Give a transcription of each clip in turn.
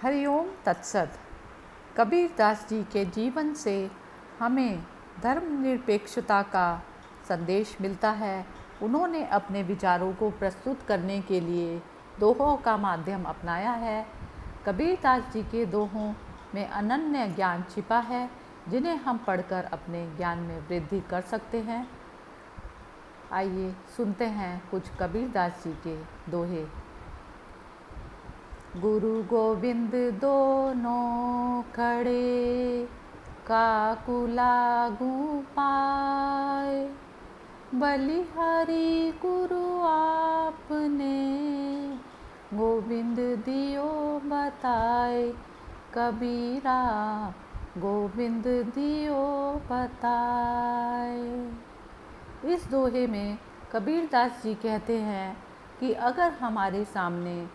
हरिओम तत्सत। कबीर दास जी के जीवन से हमें धर्मनिरपेक्षता का संदेश मिलता है। उन्होंने अपने विचारों को प्रस्तुत करने के लिए दोहों का माध्यम अपनाया है। कबीर दास जी के दोहों में अनन्य ज्ञान छिपा है, जिन्हें हम पढ़कर अपने ज्ञान में वृद्धि कर सकते हैं। आइए सुनते हैं कुछ कबीर दास जी के दोहे। गुरु गोविंद दोनों खड़े, काकू लागू पाए। बलिहारी गुरु आपने, गोविंद दियो बताए। कबीरा गोविंद दियो बताए। इस दोहे में कबीर दास जी कहते हैं कि अगर हमारे सामने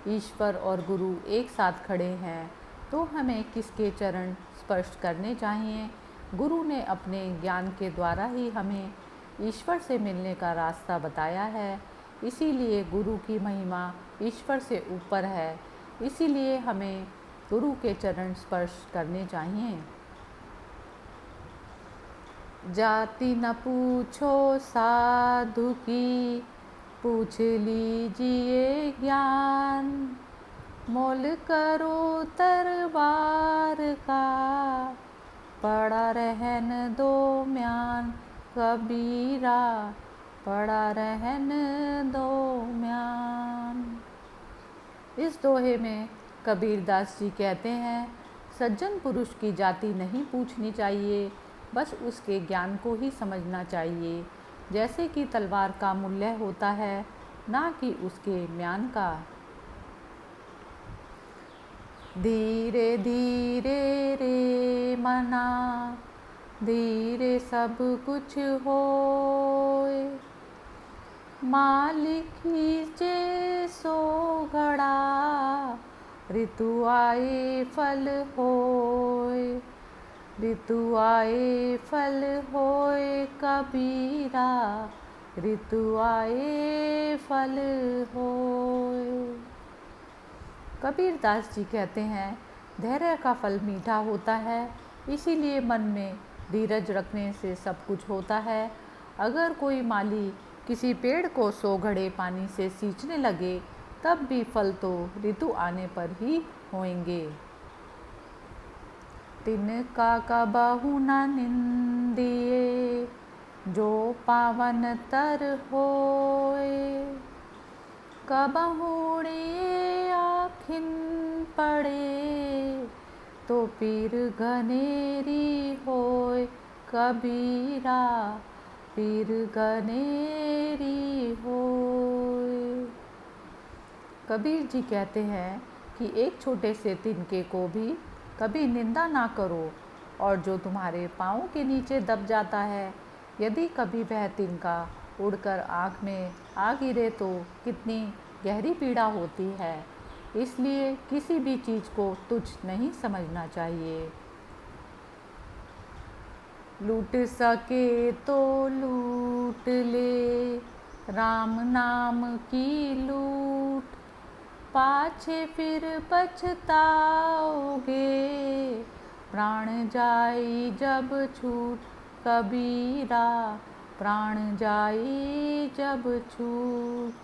ईश्वर और गुरु एक साथ खड़े हैं तो हमें किसके चरण स्पर्श करने चाहिए। गुरु ने अपने ज्ञान के द्वारा ही हमें ईश्वर से मिलने का रास्ता बताया है। इसीलिए गुरु की महिमा ईश्वर से ऊपर है। इसीलिए हमें गुरु के चरण स्पर्श करने चाहिए। जाति न पूछो साधु की, पूछ लीजिए ज्ञान। मोल करो तरवार का, पड़ा रहन दो म्यान। कबीरा पड़ा रहन दो म्यान। इस दोहे में कबीर दास जी कहते हैं, सज्जन पुरुष की जाति नहीं पूछनी चाहिए, बस उसके ज्ञान को ही समझना चाहिए। जैसे कि तलवार का मूल्य होता है, ना कि उसके म्यान का। धीरे धीरे रे मना, धीरे सब कुछ होए। मालिक खींचे सो घड़ा, ऋतु आए फल होए। ऋतु आए फल होए। कबीरा ऋतु आए फल होए। कबीर दास जी कहते हैं, धैर्य का फल मीठा होता है। इसीलिए मन में धीरज रखने से सब कुछ होता है। अगर कोई माली किसी पेड़ को 100 घड़े पानी से सींचने लगे, तब भी फल तो ऋतु आने पर ही होंगे। तिनका कबहु न निंदिए, जो पावन तर होए। कबहु उड़िए आखिन पड़े, तो पीर घनेरी होए। कबीरा पीर घनेरी होए। कबीर जी कहते हैं कि एक छोटे से तिनके को भी कभी निंदा ना करो, और जो तुम्हारे पाँव के नीचे दब जाता है, यदि कभी वह तिनका उड़कर आँख में आ गिरे तो कितनी गहरी पीड़ा होती है। इसलिए किसी भी चीज़ को तुच्छ नहीं समझना चाहिए। लूट सके तो लूट ले, राम नाम की लूट। पाछे फिर पछताओगे, प्राण जाई जब छूट। कबीरा प्राण जाई जब छूट।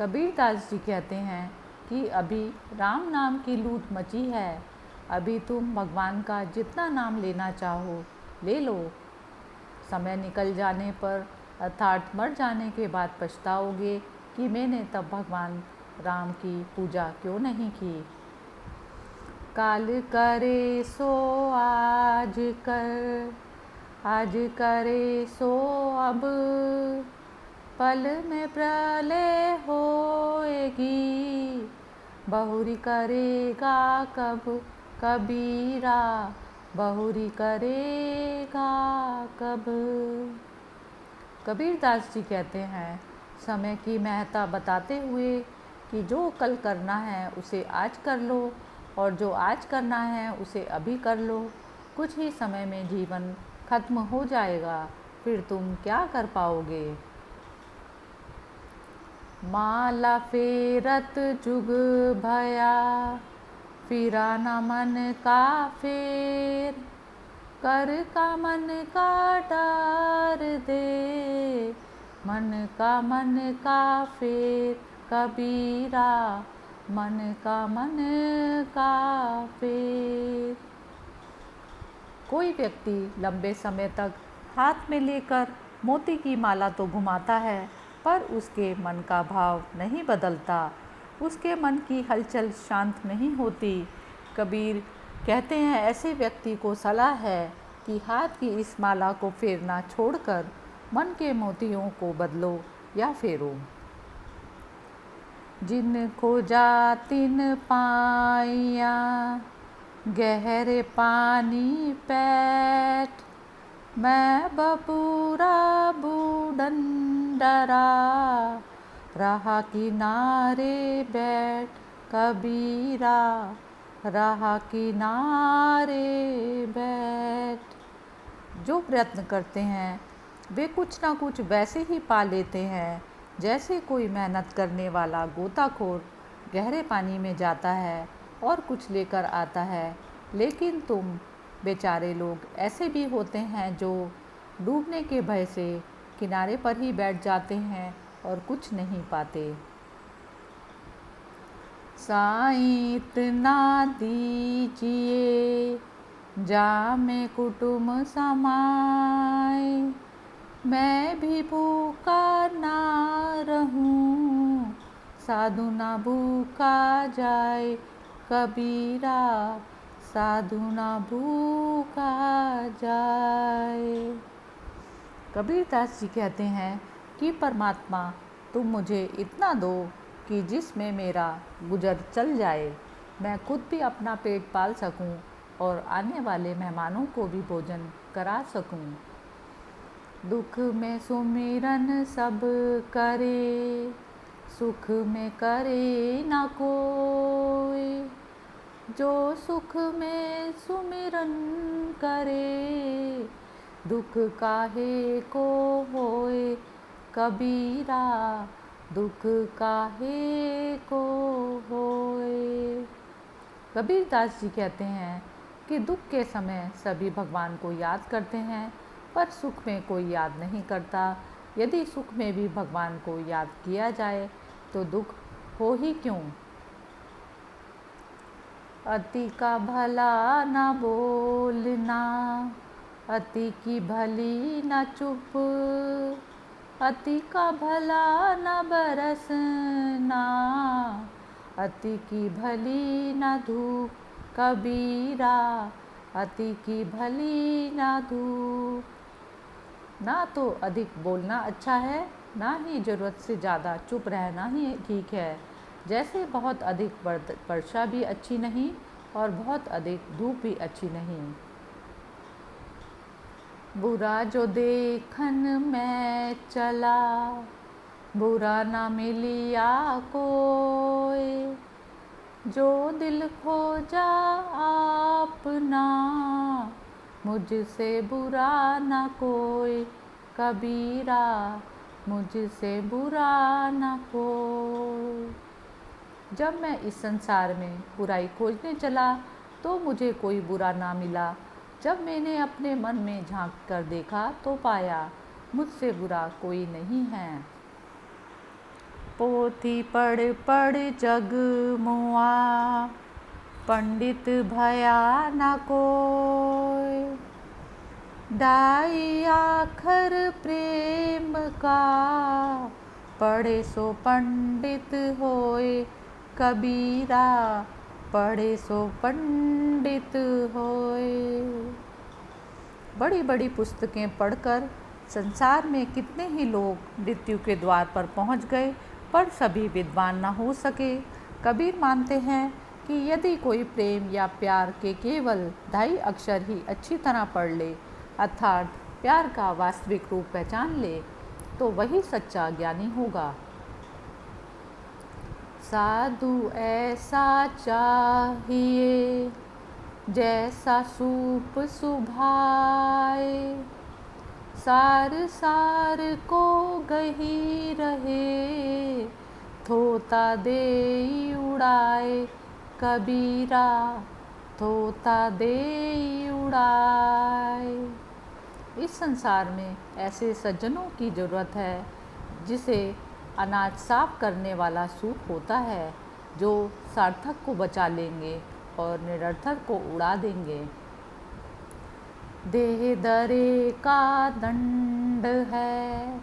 कबीर दास जी कहते हैं कि अभी राम नाम की लूट मची है। अभी तुम भगवान का जितना नाम लेना चाहो ले लो। समय निकल जाने पर, अर्थात मर जाने के बाद पछताओगे कि मैंने तब भगवान राम की पूजा क्यों नहीं की। काल करे सो आज कर, आज करे सो अब। पल में प्रलय होएगी, बहुरी करेगा कब। कबीरा बहुरी करेगा कब। कबीर दास जी कहते हैं, समय की महत्ता बताते हुए कि जो कल करना है उसे आज कर लो, और जो आज करना है उसे अभी कर लो। कुछ ही समय में जीवन खत्म हो जाएगा, फिर तुम क्या कर पाओगे। माला फेरत जुग भया, फिरा न मन का फेर, कर का मन का डार दे, मन का फेर कबीरा, मन का फेर। कोई व्यक्ति लंबे समय तक हाथ में लेकर मोती की माला तो घुमाता है, पर उसके मन का भाव नहीं बदलता, उसके मन की हलचल शांत नहीं होती। कबीर कहते हैं ऐसे व्यक्ति को सलाह है कि हाथ की इस माला को फेरना छोड़कर मन के मोतियों को बदलो या फेरो। जिन खोजा तिन पाइया, गहरे पानी पैठ, मैं बबूरा बूढ़न डरा, रहा किनारे बैठ कबीरा, रहा किनारे बैठ। जो प्रयत्न करते हैं वे कुछ ना कुछ वैसे ही पा लेते हैं जैसे कोई मेहनत करने वाला गोताखोर गहरे पानी में जाता है और कुछ लेकर आता है। लेकिन तुम बेचारे लोग ऐसे भी होते हैं जो डूबने के भय से किनारे पर ही बैठ जाते हैं और कुछ नहीं पाते। साईं इतना दीजिए जामे कुटुम्ब समाए, मैं भी भूखा ना रहूं, साधु ना भूखा जाए कबीरा, साधु ना भूखा जाए। कबीरदास जी कहते हैं कि परमात्मा तुम मुझे इतना दो कि जिसमें मेरा गुजर चल जाए, मैं खुद भी अपना पेट पाल सकूं और आने वाले मेहमानों को भी भोजन करा सकूं। दुख में सुमिरन सब करे, सुख में करे ना कोई, जो सुख में सुमिरन करे, दुख काहे को होए कबीरा, दुख काहे को होए। कबीरदास जी कहते हैं कि दुख के समय सभी भगवान को याद करते हैं, पर सुख में कोई याद नहीं करता। यदि सुख में भी भगवान को याद किया जाए तो दुख हो ही क्यों। अति का भला न बोलना, अति की भली न चुप, अति का भला न बरसना, अति की भली न धूप कबीरा, अति की भली न धूप। ना तो अधिक बोलना अच्छा है, ना ही ज़रूरत से ज़्यादा चुप रहना ही ठीक है। जैसे बहुत अधिक वर्षा भी अच्छी नहीं और बहुत अधिक धूप भी अच्छी नहीं। बुरा जो देखन मैं चला, बुरा ना मिलिया कोई, जो दिल खोजा आपना, मुझसे बुरा ना कोई कबीरा, मुझसे बुरा ना कोई। जब मैं इस संसार में बुराई खोजने चला तो मुझे कोई बुरा ना मिला। जब मैंने अपने मन में झांक कर देखा तो पाया मुझसे बुरा कोई नहीं है। पोथी पढ़ पढ़ जग मुआ, पंडित भया न कोई, ढाई आखर प्रेम का, पढ़े सो पंडित होए कबीरा, पढ़े सो पंडित होए। बड़ी बड़ी पुस्तकें पढ़कर संसार में कितने ही लोग मृत्यु के द्वार पर पहुंच गए, पर सभी विद्वान न हो सके। कबीर मानते हैं कि यदि कोई प्रेम या प्यार के केवल 2.5 अक्षर ही अच्छी तरह पढ़ ले, अर्थात प्यार का वास्तविक रूप पहचान ले, तो वही सच्चा ज्ञानी होगा। साधु ऐसा चाहिए जैसा सूप सुभाए, सार सार को गही रहे, थोता दे उड़ाए कबीरा तोता दे उड़ाए। इस संसार में ऐसे सज्जनों की ज़रूरत है जिसे अनाज साफ करने वाला सूप होता है, जो सार्थक को बचा लेंगे और निरर्थक को उड़ा देंगे। देह दरे का दंड है,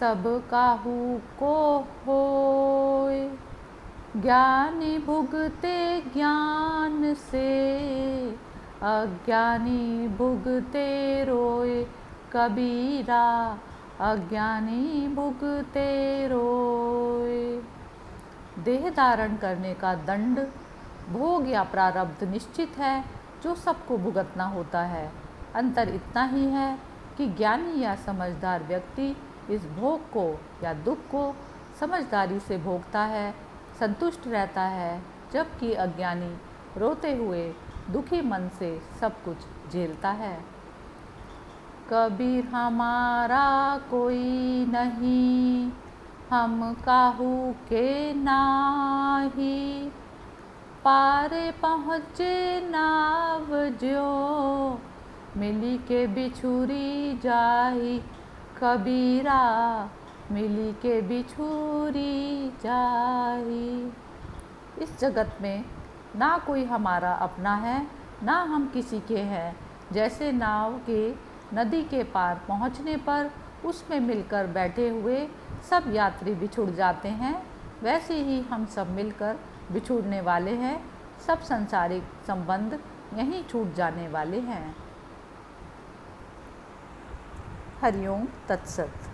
सब काहू को होय। ज्ञानी भुगते ज्ञान से, अज्ञानी भुगते रोय। कबीरा अज्ञानी भुगते रोय। देह धारण करने का दंड, भोग या प्रारब्ध निश्चित है जो सबको भुगतना होता है। अंतर इतना ही है कि ज्ञानी या समझदार व्यक्ति इस भोग को या दुख को समझदारी से भोगता है, संतुष्ट रहता है, जबकि अज्ञानी रोते हुए दुखी मन से सब कुछ झेलता है। कबीर हमारा कोई नहीं, हम काहू के नाही। पारे पहुँचे नाव ज्यों, मिली के बिछुरी जाही। कबीरा मिली के बिछुरी जाही। इस जगत में ना कोई हमारा अपना है, ना हम किसी के हैं। जैसे नाव के नदी के पार पहुँचने पर उसमें मिलकर बैठे हुए सब यात्री बिछुड़ जाते हैं, वैसे ही हम सब मिलकर बिछुड़ने वाले हैं। सब सांसारिक संबंध यहीं छूट जाने वाले हैं। हरिओम तत्सत।